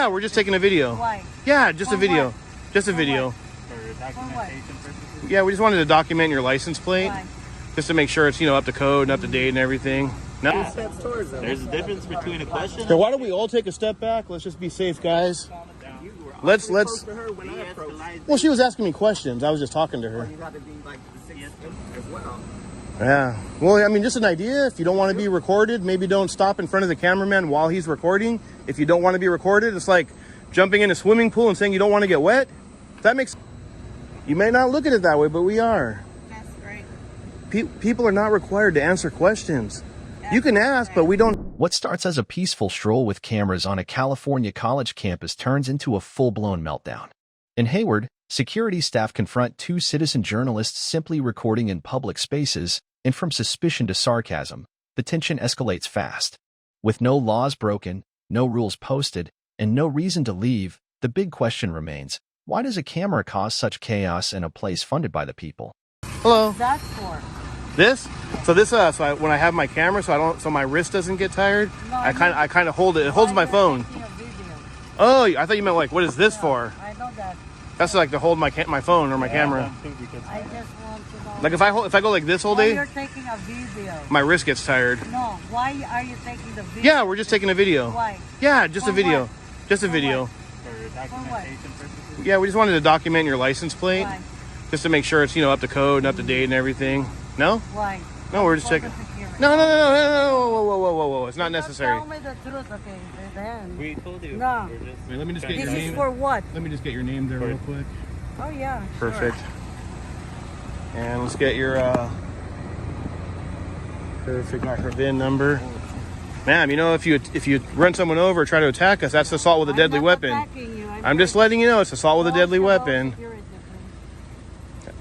Yeah, we're just taking a video. Why? Yeah, just For a video. what? Just a For video. what? For documentation purposes? Yeah, we just wanted to document your license plate. Why? Just to make sure it's, up to code and up to date and everything. No? There's a difference between a question. So why don't we all take a step back? Let's just be safe, guys. Let's. Well, she was asking me questions. I was just talking to her. Yeah. Well, I mean, just an idea. If you don't want to be recorded, maybe don't stop in front of the cameraman while he's recording. If you don't want to be recorded, it's like jumping in a swimming pool and saying you don't want to get wet. That makes. You may not look at it that way, but we are. That's great. People are not required to answer questions. You can ask, but we don't. What starts as a peaceful stroll with cameras on a California college campus turns into a full-blown meltdown. In Hayward, security staff confront two citizen journalists simply recording in public spaces, and from suspicion to sarcasm, the tension escalates fast. With no laws broken, no rules posted, and no reason to leave, the big question remains, why does a camera cause such chaos in a place funded by the people? Hello. That's for. This? So this when I have my camera, so my wrist doesn't get tired. No, I kind of hold it. It holds my phone. Oh, I thought you meant like, what is this for? I know that. That's like to hold my phone or my camera. I just want to know. Like if I go like this all Why day, you're taking a video? my wrist gets tired. No. Why are you taking the video? Yeah, we're just taking a video. Why? Yeah, just For a video. what? Just a For video. what? For documentation purposes? Yeah, we just wanted to document your license plate. Why? Just to make sure it's, up to code and up to date and everything. No? Why? No, we're just For checking. the security. No. Whoa. It's not necessary. Tell me the truth, okay? Then. We told you. No. We're just Wait, let me just get This your is name. for what? Let me just get your name there real quick. Oh yeah. Perfect. Sure. And let's get your perfect, not her VIN number. Ma'am, if you run someone over or try to attack us, that's assault with a deadly I'm not weapon. attacking you. I'm just letting you know it's assault with a deadly weapon. Security, please.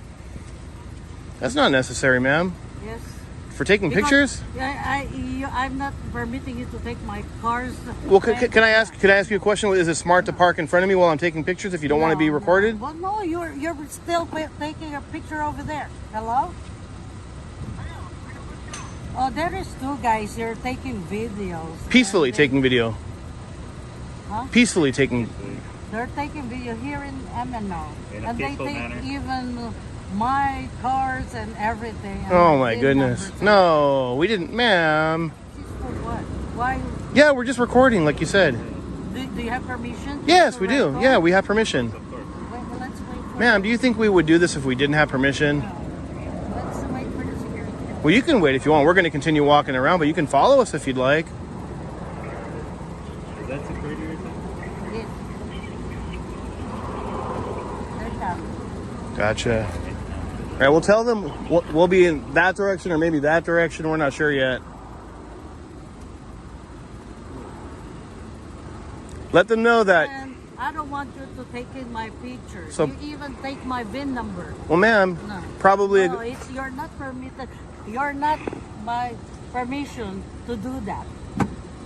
That's not necessary, ma'am. Yes. For taking pictures? I'm not permitting you to take my cars. Well, can I ask you a question? Is it smart to park in front of me while I'm taking pictures if you don't want to be recorded? Well, no, you're still taking a picture over there. Hello? Oh, there is two guys here taking videos. Peacefully taking video. Huh? Peacefully taking. They're taking video here in MNO. In a And they peaceful take manner. even my cars and everything. And Oh my my VIN goodness. numbers. No, we didn't, ma'am. This is for what? Why? Yeah, we're just recording, like you said. Do you have permission? Yes, to we do. record? Yeah, we have permission. Wait, well, let's wait for Ma'am, do you think we would do this if we didn't have permission? Let's wait for the security. Well, you can wait if you want. We're going to continue walking around, but you can follow us if you'd like. Is that security or something? Yes. They're coming. Gotcha. All right, we'll tell them we'll be in that direction or maybe that direction. We're not sure yet. Let them know that. And I don't want you to take in my pictures. So- You even take my VIN number. Well, ma'am, No. probably. No, you're not permitted. You're not by permission to do that.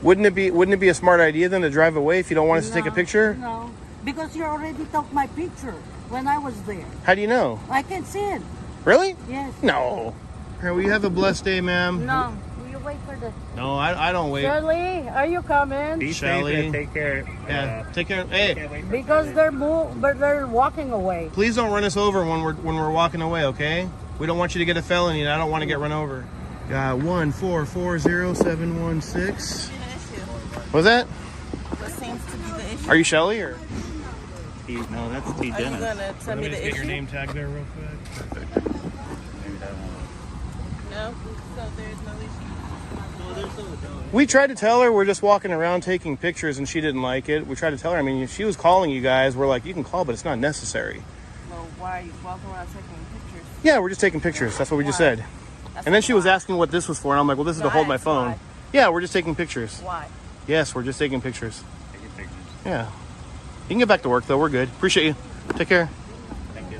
Wouldn't it be a smart idea then to drive away if you don't want us to take a picture? No, because you already took my picture when I was there. How do you know? I can see it. Really? Yes. No. All right, well, you have a blessed day, ma'am. No. You wait for the. No, I don't wait. Shirley, are you coming? Be Shelly. safe and take care. Yeah, take care. Hey, Can't wait for Because they're walking away. please don't run us over when we're walking away, okay? We don't want you to get a felony, and I don't want to get run over. Got 1440716. What's that? What seems to be the issue? Are you Shelly or? No, that's T. Are you Dennis. gonna tell me the issue? name tag there real quick. Maybe that one. No. So there's no issue. Well, there's no. We tried to tell her we're just walking around taking pictures, and she didn't like it. We tried to tell her. I mean, if she was calling you guys, we're like, you can call, but it's not necessary. Well, why are you walking around taking pictures? Yeah, we're just taking pictures. That's what we just Why? said. And then she was asking what this was for, and I'm like, well, this is to hold my phone. Why? Yeah, we're just taking pictures. Why? Yes, we're just taking pictures. Taking pictures. Yeah. You can get back to work, though. We're good. Appreciate you. Take care. Thank you.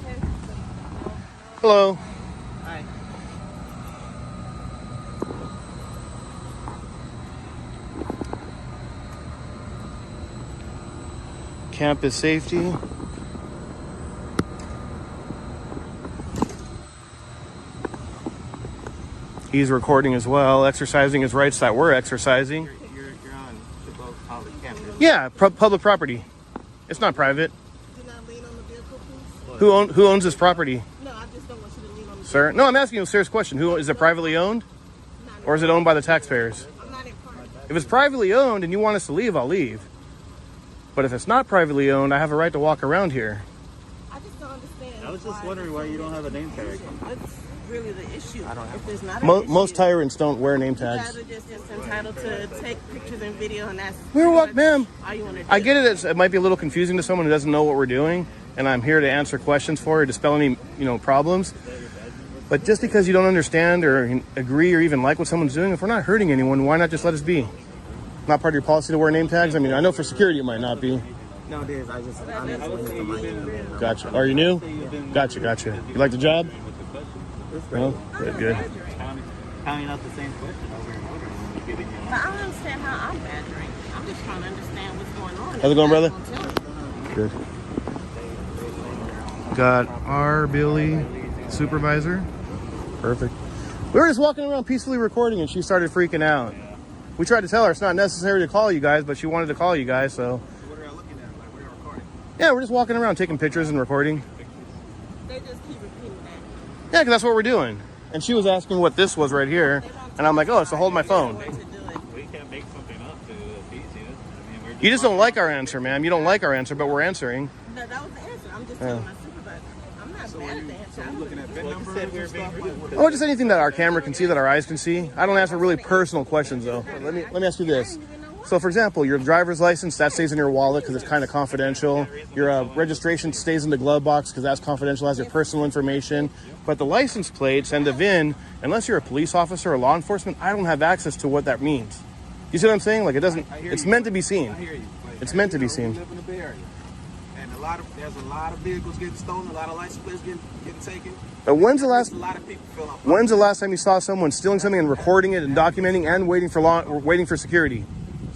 Hello. Hi. Campus safety. He's recording as well, exercising his rights that we're exercising. You're on the college campus. Yeah, public property. It's not private. Do not lean on the vehicle, please. Who owns this property? No, I just don't want you to lean on the Sir? No, I'm asking you a serious question. Who is it privately owned? Or is it owned by the taxpayers? I'm not in part. If it's privately owned and you want us to leave, I'll leave. But if it's not privately owned, I have a right to walk around here. I just don't understand. I was just wondering why you don't have a name tag. That's really the issue. If there's not Most tyrants don't wear name you guys tags. are just entitled to take pictures and video, and that's We were what, ma'am? all you want to do. I get it. It might be a little confusing to someone who doesn't know what we're doing, and I'm here to answer questions for her, dispel any problems. But just because you don't understand or agree or even like what someone's doing, if we're not hurting anyone, why not just let us be? Not part of your policy to wear name tags? I mean, I know for security it might not be. No, it is. I'm just my Gotcha. Are you new? Gotcha. You like the job? No? Good. Counting out the same question over and over and giving you. But I don't understand how I'm badgering. I'm just trying to understand what's going on. How's it going, brother? Don't tell me. Good. Got our Billy supervisor. Perfect. We were just walking around peacefully recording and she started freaking out. We tried to tell her it's not necessary to call you guys, but she wanted to call you guys, so. What are you looking at? Like, what are you recording? Yeah, we're just walking around taking pictures and recording. They just keep repeating that. Yeah, because that's what we're doing. And she was asking what this was right here, and I'm like, oh, it's to hold my phone. Way to do it. We can't make something up to appease you. I mean, we're You just don't like our answer, ma'am. You don't like our answer, but we're answering. No, that was the answer. I'm just telling my supervisor. I'm not mad at the answer. So you looking at VIN numbers said we were and stuff? being Like, what Oh, just anything that our camera can see, that our eyes can see. I don't answer really personal questions, though. Let me ask you this. So, for example, your driver's license, that stays in your wallet because it's kind of confidential. Your registration stays in the glove box because that's confidential, has your personal information. But the license plates and the VIN, unless you're a police officer or law enforcement, I don't have access to what that means. You see what I'm saying? Like, it doesn't, it's meant to be seen. I hear you. Like, It's meant to be we seen. live in the Bay Area. And there's a lot of vehicles getting stolen, a lot of license plates getting taken. But when's the last A lot of people fill up. When's the last time you saw someone stealing something and recording it and documenting and waiting for security?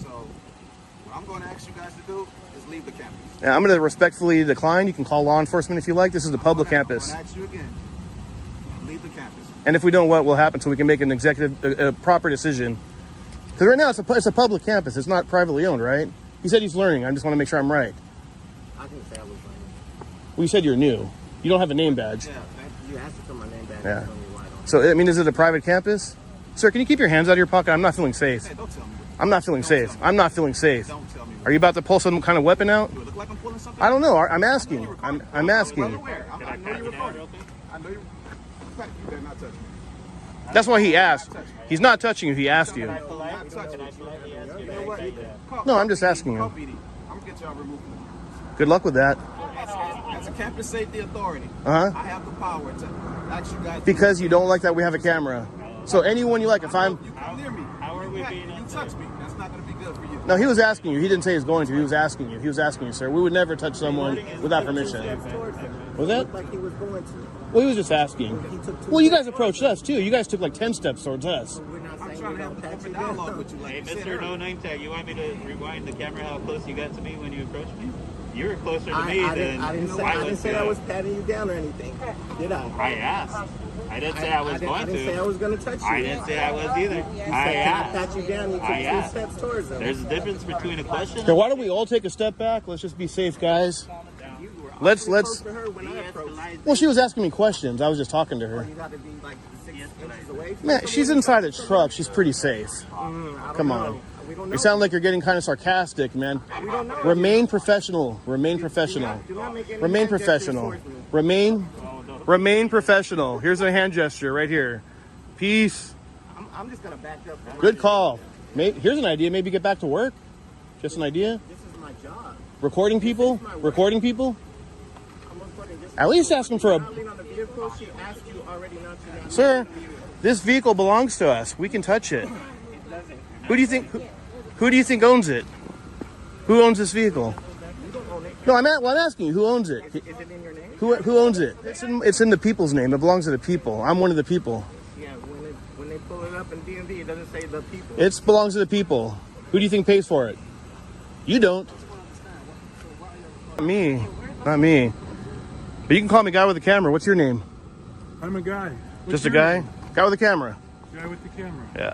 So what I'm going to ask you guys to do is leave the campus. Yeah, I'm going to respectfully decline. You can call law enforcement if you like. This is the public campus. I'm going to ask you again. Leave the campus. And if we don't, what will happen so we can make an a proper decision? Because right now it's a public campus. It's not privately owned, right? He said he's learning. I just want to make sure I'm right. I can say I was learning. Well, you said you're new. You don't have a name badge. Yeah, you asked for my name back. Yeah. Tell me why I don't. So, I mean, is it a private campus? Sir, can you keep your hands out of your pocket? I'm not feeling safe. Hey, don't tell me. I'm not feeling safe. I'm not feeling safe. Don't tell me. Are you about to pull some kind of weapon out? Do it look like I'm pulling something? I don't know. I'm asking. I'm Well asking. aware. I know you're recording. I know you. You better not touch me. That's why he asked. He's not touching you. He asked you. Not touch me. You know what? Call- No, I'm just asking call you. PD. I'm gonna get y'all removed from the Good luck with that. As a campus safety authority, Uh-huh. I have the power to ask you guys. Because you don't like that we have a camera. So anyone you like, if I'm... You come near me. How are we being You touch me. That's not going to be good for you. No, he was asking you. He didn't say he was going to. He was asking you. He was asking you, sir. We would never touch someone without permission. Was that? Like he was going to. Well, he was just asking. Well, you guys approached us, too. You guys took like 10 steps towards us. I'm trying to have an open dialogue with you. Like Hey, you said Mr. earlier. No Name Tag, you want me to rewind the camera how close you got to me when you approached me? You were closer to me than I didn't say I was patting you down or anything, did I? I asked. I didn't say I was going I didn't say I to. was going to touch you. I didn't say I was either. You I said, can I asked. pat you down? You took I two asked. steps towards them. There's a difference between a question. Here, why don't we all take a step back? Let's just be safe, guys. Let's... Close to her when I approached. Well, she was asking me questions. I was just talking to her. You got to be like 6 inches away from Man, she's inside a truck. She's pretty safe. Come on. We don't know. You sound like you're getting kind of sarcastic, man. We don't know. Remain professional. Remain professional. Do not make any Remain hand gestures professional. towards me. Remain professional. Here's a hand gesture right here. Peace. I'm just going to back up. Good call. Here's an idea. Maybe get back to work. Just an idea. This is my job. Recording people. Recording people. I'm recording this. At least asking for a... Not lean on the vehicle. She asked you already not to. Not Sir, this vehicle belongs to us. We can touch it. Who do you think... Who do you think owns it? Who owns this vehicle? You don't own it. No, I'm asking you. Who owns it? Is it in your name? Who owns it? It's in the people's name. It belongs to the people. I'm one of the people. Yeah, when they pull it up in DMV, it doesn't say the people. It belongs to the people. Who do you think pays for it? You don't. Not me. Not me. But you can call me guy with a camera. What's your name? I'm a guy. Just a guy? Guy with a camera. Guy with the camera. Yeah.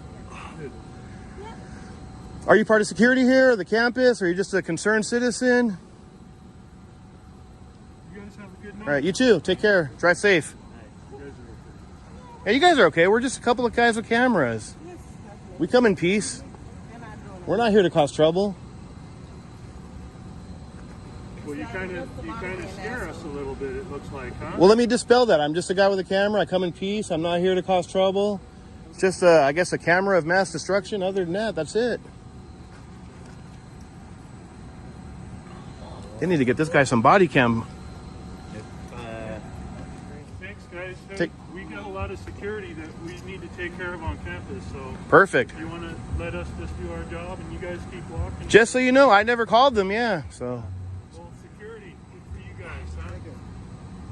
Are you part of security here or the campus? Or are you just a concerned citizen? You guys have a good night. All right, you too. Take care. Drive safe. Yeah, you guys are okay. We're just a couple of guys with cameras. We come in peace. We're not here to cause trouble. Well, you kind of scare us a little bit, it looks like, huh? Well, let me dispel that. I'm just a guy with a camera. I come in peace. I'm not here to cause trouble. It's just, I guess, a camera of mass destruction. Other than that, that's it. They need to get this guy some body cam. Thanks, guys. Hey, we got a lot of security that we need to take care of on campus, so... Perfect. You want to let us just do our job and you guys keep walking? Just so you know, I never called them, yeah, so... Well, security, good for you guys, huh?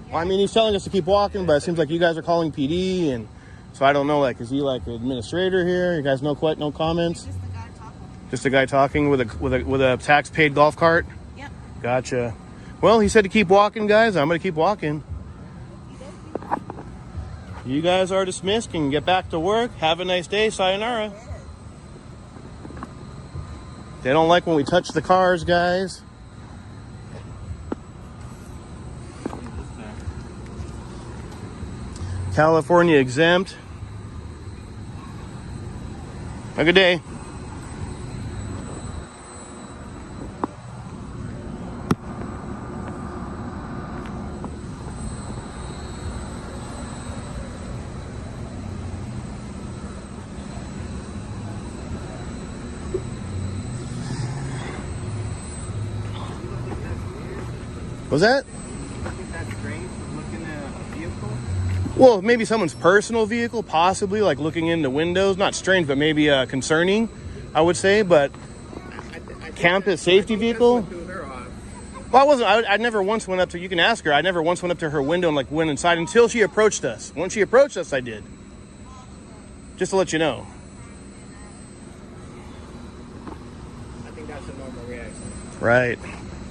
Well, I mean, he's telling us to keep walking, but it seems like you guys are calling PD, and so I don't know, like, is he like an administrator here? You guys no comments? Just the guy talking. Just a guy talking with a tax-paid golf cart? Yep. Gotcha. Well, he said to keep walking, guys. I'm going to keep walking. You guys are dismissed and get back to work. Have a nice day. Sayonara. They don't like when we touch the cars, guys. California exempt. Have a good day. Was that? I think that's strange, looking at a vehicle. Well, maybe someone's personal vehicle, possibly, like looking in the windows. Not strange, but maybe concerning, I would say. But campus safety vehicle? Well, I never once went up to, you can ask her, I never once went up to her window and like went inside until she approached us. Once she approached us, I did. Just to let you know. I think that's a normal reaction. Right.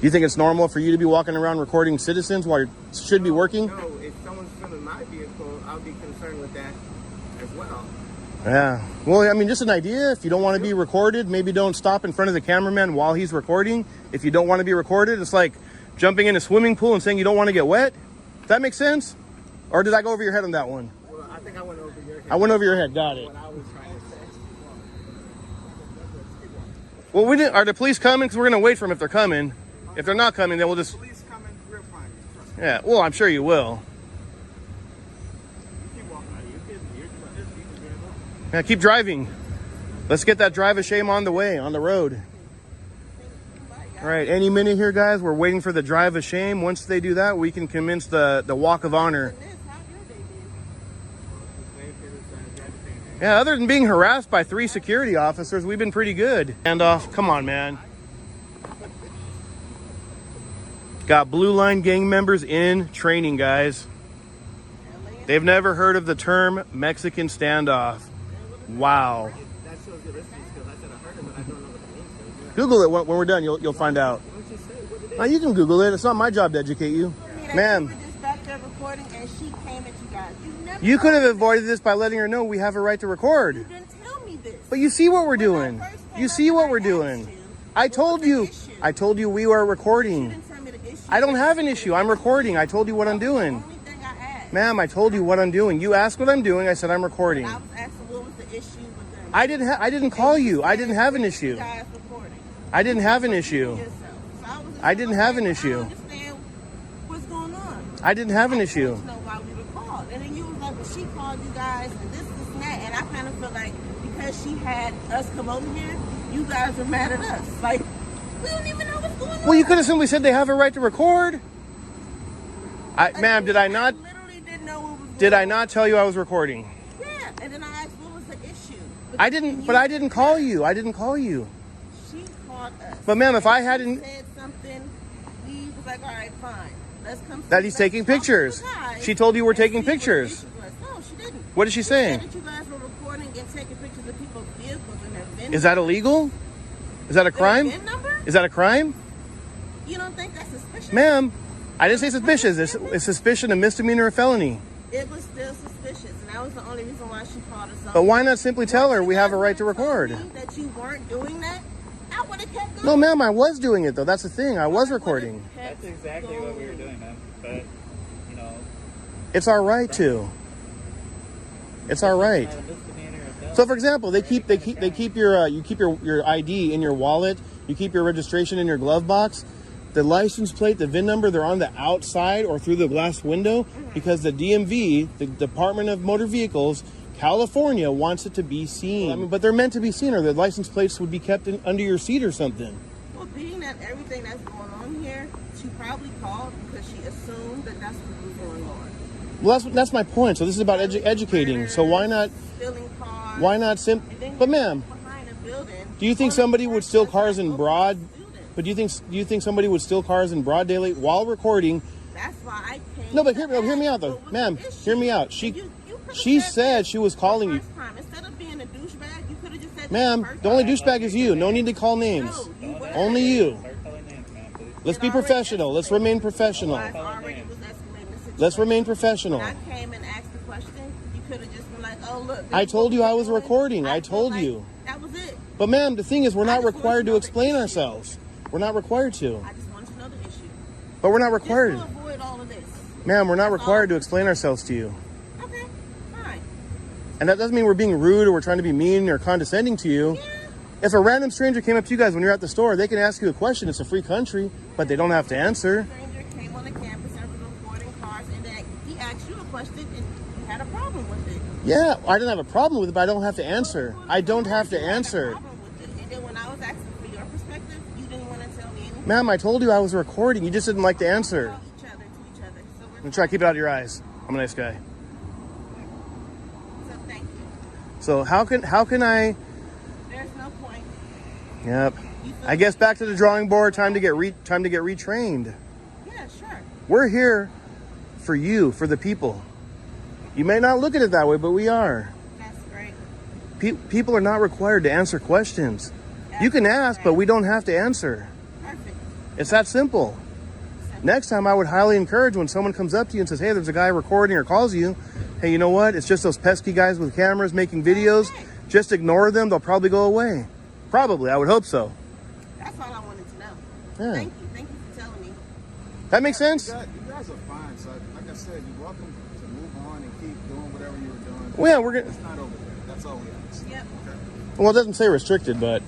You think it's normal for you to be walking around recording citizens while you should be working? No, if someone's filming my vehicle, I'll be concerned with that as well. Yeah. Well, I mean, just an idea. If you don't want to be recorded, maybe don't stop in front of the cameraman while he's recording. If you don't want to be recorded, it's like jumping in a swimming pool and saying you don't want to get wet. Does that make sense? Or did I go over your head on that one? Well, I think I went over your head. I went over your head. Got it. What I was trying to say. Well, we didn't. Are the police coming? Because we're going to wait for them if they're coming. If they're not coming, then we'll just... Police coming, we'll find you. Yeah, well, I'm sure you will. Yeah, keep driving. Let's get that drive of shame on the way, on the road. All right, any minute here, guys. We're waiting for the drive of shame. Once they do that, we can commence the walk of honor. Yeah, other than being harassed by 3 security officers, we've been pretty good. Handoff, come on, man. Got Blue Line gang members in training, guys. They've never heard of the term Mexican standoff. Wow. That shows your listening skills. I said I heard it, but I don't know what it means. Google it when we're done. You'll find out. You can Google it. It's not my job to educate you. Ma'am. We were just back there recording and she came at you guys. You could have avoided this by letting her know we have a right to record. You didn't tell me this. But you see what we're doing. You see what we're doing. I told you we are recording. I don't have an issue. I'm recording. I told you what I'm doing. Ma'am, I told you what I'm doing. You asked what I'm doing. I said I'm recording. I was asking what was the issue with them. I didn't call you. I didn't have an issue. I didn't have an issue. I didn't have an issue. I understand what's going on. I didn't have an issue. I know why we were called. And then you was like, well, she called you guys and this and that. And I kind of feel like because she had us come over here, you guys are mad at us. Like, we don't even know what's going on. Well, you could have simply said they have a right to record. Ma'am, did I not? Literally didn't know what was going on. Did I not tell you I was recording? Yeah, and then I asked what was the issue. I didn't, but I didn't call you. I didn't call you. She called us. But ma'am, if I hadn't said something, we was like, all right, fine. Let's come. That he's taking pictures. She told you we're taking pictures. No, she didn't. What did she say? She said that you guys were recording and taking pictures of people's vehicles and their VIN. Is that illegal? Is that a crime? VIN number? Is that a crime? You don't think that's suspicious? Ma'am, I didn't say suspicious. It's suspicion, a misdemeanor, or felony. It was still suspicious, and that was the only reason why she called us up. But why not simply tell her we have a right to record? That you weren't doing that? it kept going. No, ma'am, I was doing it though. That's the thing. I was recording. That's exactly what we were doing, man. But, you know, It's our right to. It's our right. So, for example, they keep your you keep your ID in your wallet. You keep your registration in your glove box. The license plate, the VIN number, they're on the outside or through the glass window because the DMV, the Department of Motor Vehicles, California, wants it to be seen. I mean, but they're meant to be seen, or the license plates would be kept under your seat or something. Well, being that everything that's going on here, she probably called because she assumed that that's what was going on. Well, that's my point. So this is about educating. So why not? Stealing cars. Why not But ma'am, Behind a building. do you think somebody would steal cars in broad? But do you think somebody would steal cars in broad daylight while recording? That's why I came. No, but hear me out though, ma'am. Hear me out. She said she was calling you. Instead of being a douchebag, you could have just said. Ma'am, the only douchebag is you. No need to call names. No, you were. Only you. start calling names, man, please. Let's be professional. Let's remain professional. I already was escalating the situation. Let's remain professional. When I came and asked the question, you could have just been like, "Oh look." I told you I was recording. I told you. That was it. But ma'am, the thing is, we're not required to explain ourselves. We're not required to. I just wanted to know the issue. But we're not required. Just to avoid all of this. Ma'am, we're not required to explain ourselves to you. Okay, fine. And that doesn't mean we're being rude or we're trying to be mean or condescending to you. Yeah. If a random stranger came up to you guys when you're at the store, they can ask you a question. It's a free country, but they don't have to answer. Stranger came on the campus and was recording cars, and then he asked you a question, and you had a problem with it. Yeah, I didn't have a problem with it, but I don't have to answer. I don't have to answer. You had a problem with it. And then when I was asking for your perspective, you didn't want to tell me anything. Ma'am, I told you I was recording. You just didn't like to answer. To each other. So I'm gonna try to keep it out of your eyes. I'm a nice guy. So thank you. So how can I? There's no point. Yep. I guess back to the drawing board. Time to get retrained. Yeah, sure. We're here for you, for the people. You may not look at it that way, but we are. That's great. People are not required to answer questions. You can ask, but we don't have to answer. Perfect. It's that simple. Next time, I would highly encourage when someone comes up to you and says, hey, there's a guy recording, or calls you, hey, you know what? It's just those pesky guys with cameras making videos. Just ignore them. They'll probably go away. Probably. I would hope so. That's all I wanted to know. Yeah. Thank you. Thank you for telling me. That makes sense? You guys are fine. So, like I said, you're welcome to move on and keep doing whatever you were doing. Well, yeah, we're gonna. It's not over there. That's all we ask. Yep. Okay? Well, it doesn't say restricted, but.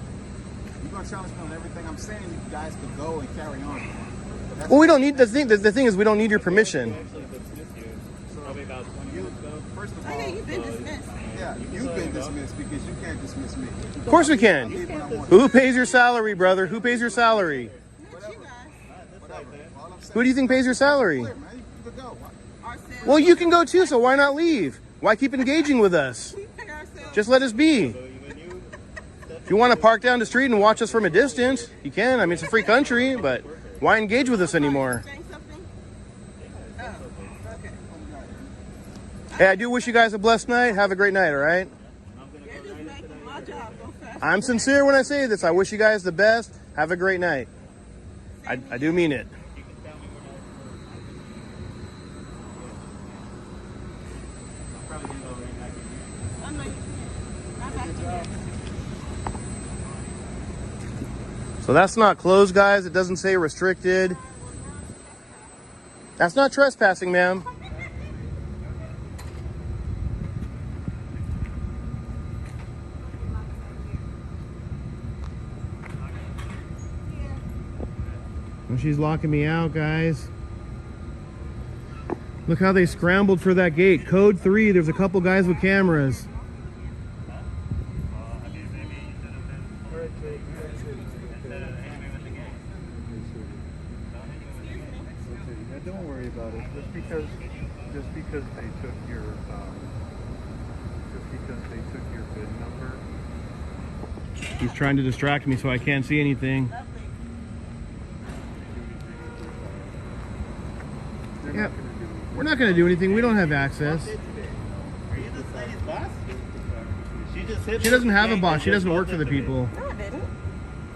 You're going to challenge me on everything I'm saying. You guys could go and carry on. That's Well, we don't need the thing is we don't need your permission. Actually dismissed you probably about 20 minutes ago. First of Oh, all, yeah, you've been dismissed. yeah, you've been dismissed because you can't dismiss me. Of course we can. Who pays your salary, brother? Who pays your salary? Not you guys. Whatever. All I'm saying Who do you think pays your salary? is, man, you could go. Ourselves. Well, you can go too, so why not leave? Why keep engaging with us? We pay ourselves. Just let us be. If you want to park down the street and watch us from a distance, you can. I mean, it's a free country, but why engage with us anymore? Saying something? Oh, okay. Hey, I do wish you guys a blessed night. Have a great night, all right? You're just making my job go faster. I'm sincere when I say this. I wish you guys the best. Have a great night. I do mean it. I know you can. Not back to here. So that's not closed, guys. It doesn't say restricted. That's not trespassing, ma'am. And she's locking me out, guys. Look how they scrambled for that gate. Code 3, there's a couple guys with cameras. Don't worry about it. Just because they took your VIN number. He's trying to distract me so I can't see anything. Yeah, we're not going to do anything. We don't have access. Are you this lady's boss? She just hit She doesn't have a boss. She doesn't work for the people. No, I didn't.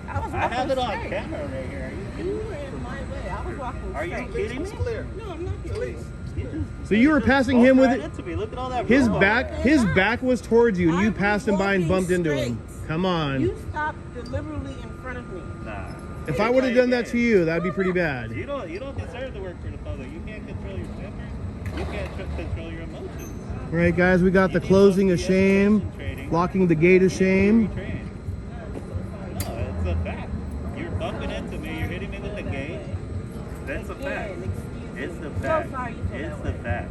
I was walking I have it on straight. camera right here. You were in my way. I was walking Are you straight. kidding me? No, I'm not kidding. So you were passing him with it. Look at all that his room. back was towards you, and you I passed was him by and walking bumped into him. straight. Come on. You stopped deliberately in front front of me. Nah. If I would have done that to you, that'd be pretty bad. You don't deserve to work for the public. You can't control your temper. You can't control your emotions. All right, guys, we got the closing of shame, locking the gate of shame. No, it's a fact. You're bumping into me. You're hitting me with the gate. That's a fact. It's the fact. sorry you feel It's that the way. fact.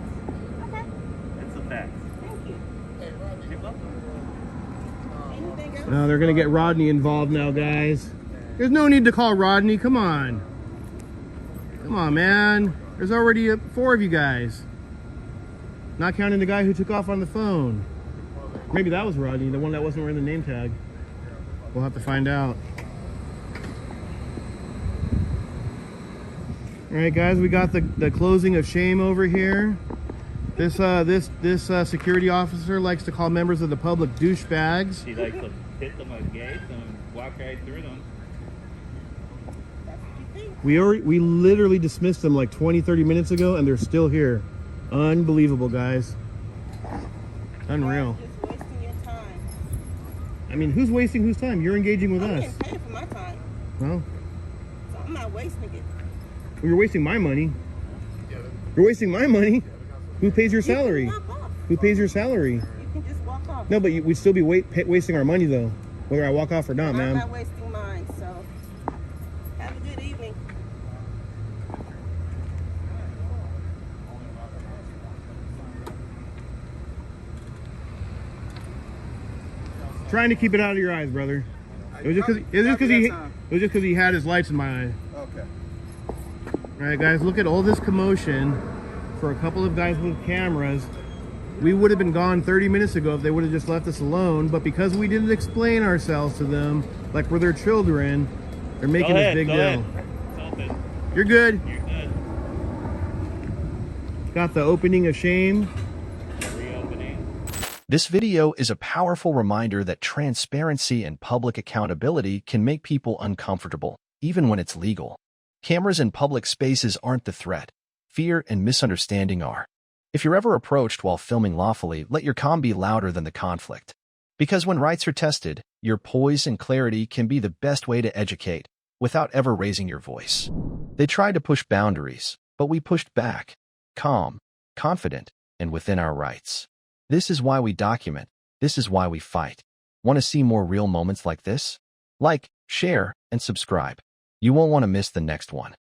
Okay, It's a fact. thank you. You're welcome. Anything else? No, they're gonna get Rodney involved now, guys. There's no need to call Rodney. Come on. Come on, man. There's already 4 of you guys. Not counting the guy who took off on the phone. Maybe that was Rodney, the one that wasn't wearing the name tag. We'll have to find out. All right, guys, we got the closing of shame over here. This security officer likes to call members of the public douchebags. She likes to hit them with gates and walk right through them. We literally dismissed them like 20-30 minutes ago, and they're still here. Unbelievable, guys. Unreal. Just wasting your time. I mean, who's wasting whose time? You're engaging with I'm us. getting paid for my time, Well, so I'm not wasting it. you're wasting my money. You're wasting my money. Who pays your You can salary? walk off. Who pays your salary? You can just walk off. No, but we'd still be wasting our money, though, whether I walk off or not, I'm ma'am. not wasting mine, so have a good evening. Trying to keep it out of your eyes, brother. It was just because he had his lights in my eye. Okay. All right, guys, look at all this commotion for a couple of guys with cameras. We would have been gone 30 minutes ago if they would have just left us alone, but because we didn't explain ourselves to them like we're their children, they're making this big deal. It's open. You're good. You're good. Got the opening of shame. Reopening. This video is a powerful reminder that transparency and public accountability can make people uncomfortable, even when it's legal. Cameras in public spaces aren't the threat. Fear and misunderstanding are. If you're ever approached while filming lawfully, let your comm be louder than the conflict. Because when rights are tested, your poise and clarity can be the best way to educate, without ever raising your voice. They tried to push boundaries, but we pushed back. Calm, confident, and within our rights. This is why we document. This is why we fight. Want to see more real moments like this? Like, share, and subscribe. You won't want to miss the next one.